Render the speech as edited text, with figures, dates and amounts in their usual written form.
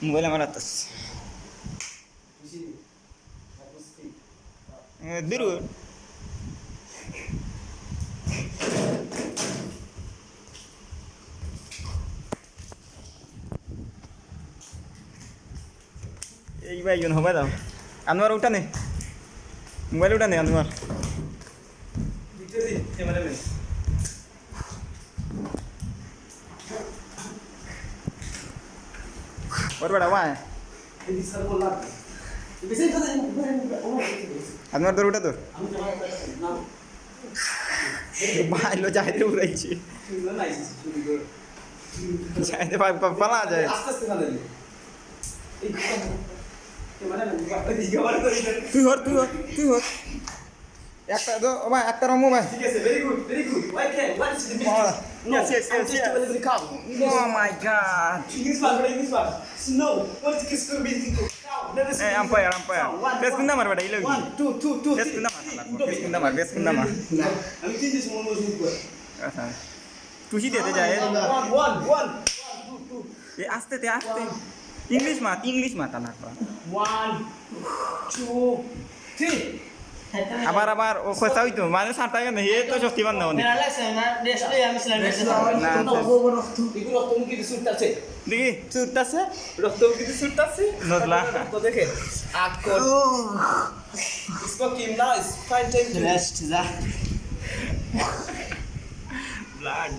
mobile আমার হাতে দূর এই ভাই হবে দাও আনোয়ার উঠা নে মোবাইল উঠা নে আনোয়ার और बड़ा वहाँ है अनवर तो उठा तो भाई लो जाए तो उड़ाई ची जाए तो भाई पला जाए तू हो একটা তো ভাই একটা রমো ভাই ঠিক আছে very good why can what is the meaning yes oh my god English one snow what is this going to be eh umpire best kunda mar bada ilogi 1 2 2 best kunda mar আমি তিন দিন মনে মনে আচ্ছা তুই দিতে যায় 1 2 এ আস্তে ইংলিশ মাত না 1 2 3 আবার ও কথা হইতো মানে সাঁতা কেন হে তো শক্তিবান না অনেক দেখি সুরটাছে রক্ত কিছু সুরটাছে নজলা তো দেখে আকর इसको कीमना इस फाइन टाइम टू रेस्ट जा ब्लड